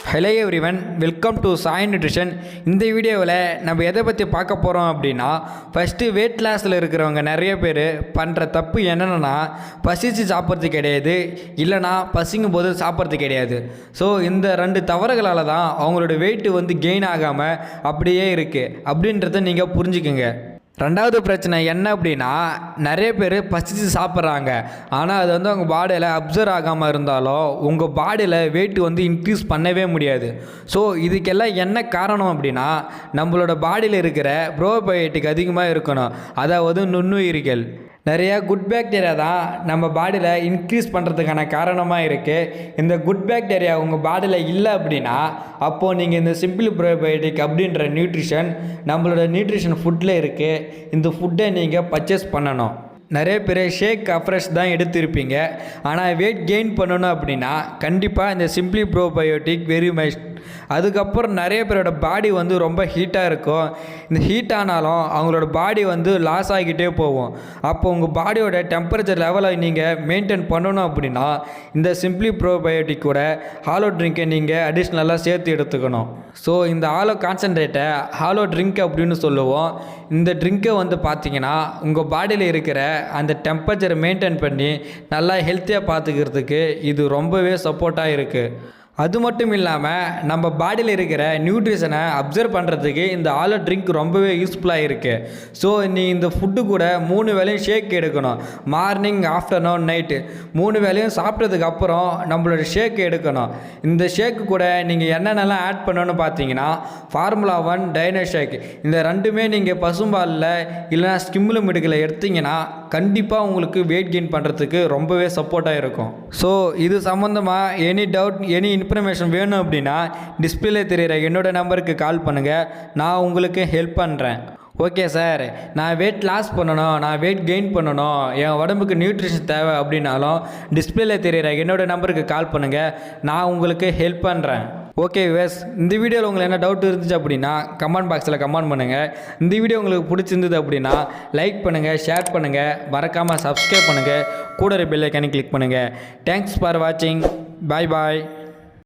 Hello everyone, welcome to Sai nutrition. இந்த வீடியோவில் நம்ம எதை பற்றி பார்க்க போகிறோம் அப்படின்னா, ஃபஸ்ட்டு வெயிட் லாஸில் இருக்கிறவங்க நிறைய பேர் பண்ணுற தப்பு என்னென்னா, பசிச்சு சாப்பிட்றது கிடையாது, இல்லைனா பசிக்கும் போது சாப்பிட்றது கிடையாது. ஸோ இந்த ரெண்டு தவறுகளால் தான் அவங்களோட வெயிட்டு கெயின் ஆகாமல் அப்படியே இருக்குது அப்படின்றத நீங்கள் புரிஞ்சுக்குங்க. ரெண்டாவது பிரச்சனை என்ன அப்படின்னா, நிறைய பேர் பசிச்சு சாப்பிட்றாங்க, ஆனால் அது அவங்க பாடியில் அப்சர்வ் ஆகாமல் இருந்தாலும் உங்கள் பாடியில் வெயிட் இன்க்ரீஸ் பண்ணவே முடியாது. ஸோ இதுக்கெல்லாம் என்ன காரணம் அப்படின்னா, நம்மளோட பாடியில் இருக்கிற ப்ரோபயோட்டிக் அதிகமாக இருக்கணும், அதாவது நுண்ணுயிரிகள். நிறையா குட் பாக்டீரியா தான் நம்ம பாடியில் இன்க்ரீஸ் பண்ணுறதுக்கான காரணமாக இருக்குது. இந்த குட் பாக்டீரியா உங்கள் பாடியில் இல்லை அப்படின்னா, அப்போது நீங்கள் இந்த சிம்பிள் ப்ரோபயோட்டிக் அப்படின்ற நியூட்ரிஷன் நம்மளோட நியூட்ரிஷன் ஃபுட்டில் இருக்குது. இந்த ஃபுட்டை நீங்கள் பர்ச்சேஸ் பண்ணணும். நிறைய பேர் ஷேக் அஃப்ரெஷ் தான் எடுத்திருப்பீங்க, ஆனால் வெயிட் கெயின் பண்ணணும் அப்படின்னா கண்டிப்பாக இந்த சிம்பிளி ப்ரோபயோட்டிக் வெரி மஸ்ட். அதுக்கப்புறம் நிறைய பேரோட பாடி ரொம்ப ஹீட்டாக இருக்கும். இந்த ஹீட் ஆனாலும் அவங்களோட பாடி லாஸ் ஆகிக்கிட்டே போகும். அப்போ உங்கள் பாடியோட டெம்பரேச்சர் லெவலை நீங்கள் மெயின்டைன் பண்ணணும் அப்படின்னா இந்த சிம்பிளி ப்ரோபயோட்டிக்கோட ஹாலோ ட்ரிங்கை நீங்கள் அடிஷ்னலாக சேர்த்து எடுத்துக்கணும். ஸோ இந்த ஹாலோ கான்சன்ட்ரேட்டை ஹாலோ ட்ரிங்க் அப்படின்னு சொல்லுவோம். இந்த ட்ரிங்கை பார்த்தீங்கன்னா உங்கள் பாடியில் இருக்கிற அந்த டெம்பரேச்சரை மெயின்டைன் பண்ணி நல்லா ஹெல்த்தியாக பார்த்துக்கிறதுக்கு இது ரொம்பவே சப்போர்ட்டாக இருக்குது. அது மட்டும் இல்லாமல் நம்ம பாடியில் இருக்கிற நியூட்ரிஷனை அப்சர்வ் பண்ணுறதுக்கு இந்த ஆலோ ட்ரிங்க் ரொம்பவே யூஸ்ஃபுல்லாக இருக்குது. ஸோ நீ இந்த ஃபுட்டு கூட 3 வேளையும் ஷேக் எடுக்கணும். மார்னிங், ஆஃப்டர்நூன், நைட்டு 3 வேளையும் சாப்பிட்டதுக்கப்புறம் நம்மளோட ஷேக் எடுக்கணும். இந்த ஷேக்கு கூட நீங்கள் என்னென்னலாம் ஆட் பண்ணணும்னு பார்த்தீங்கன்னா, ஃபார்முலா 1 டைனோ ஷேக், இந்த ரெண்டுமே நீங்கள் பசும்பாலில் இல்லைனா ஸ்கிம்மில் மிடுக்கில் எடுத்திங்கன்னா கண்டிப்பாக உங்களுக்கு வெயிட் கெயின் பண்ணுறதுக்கு ரொம்பவே சப்போர்ட்டாக இருக்கும். ஸோ இது சம்மந்தமாக எனி டவுட், எனி இன்ஃபர்மேஷன் வேணும் அப்படின்னா டிஸ்பிளே தெரிகிற என்னோடய நம்பருக்கு கால் பண்ணுங்கள், நான் உங்களுக்கு ஹெல்ப் பண்ணுறேன். ஓகே சார், நான் வெயிட் லாஸ் பண்ணணும், நான் வெயிட் கெயின் பண்ணணும், என் உடம்புக்கு நியூட்ரிஷன் தேவை அப்படின்னாலும் டிஸ்பிளே தெரிகிற என்னோடய நம்பருக்கு கால் பண்ணுங்கள், நான் உங்களுக்கு ஹெல்ப் பண்ணுறேன். ஓகே வியூவர்ஸ், இந்த வீடியோவில் உங்களுக்கு என்ன டவுட் இருந்துச்சு அப்படின்னா கமெண்ட் பாக்ஸில் கமெண்ட் பண்ணுங்கள். இந்த வீடியோ உங்களுக்கு பிடிச்சிருந்தது அப்படின்னா லைக் பண்ணுங்கள், ஷேர் பண்ணுங்கள், மறக்காமல் சப்ஸ்கிரைப் பண்ணுங்கள், கூட பெல் ஐக்கானை கிளிக் பண்ணுங்கள். தேங்க்ஸ் ஃபார் வாட்சிங். பாய் பாய்.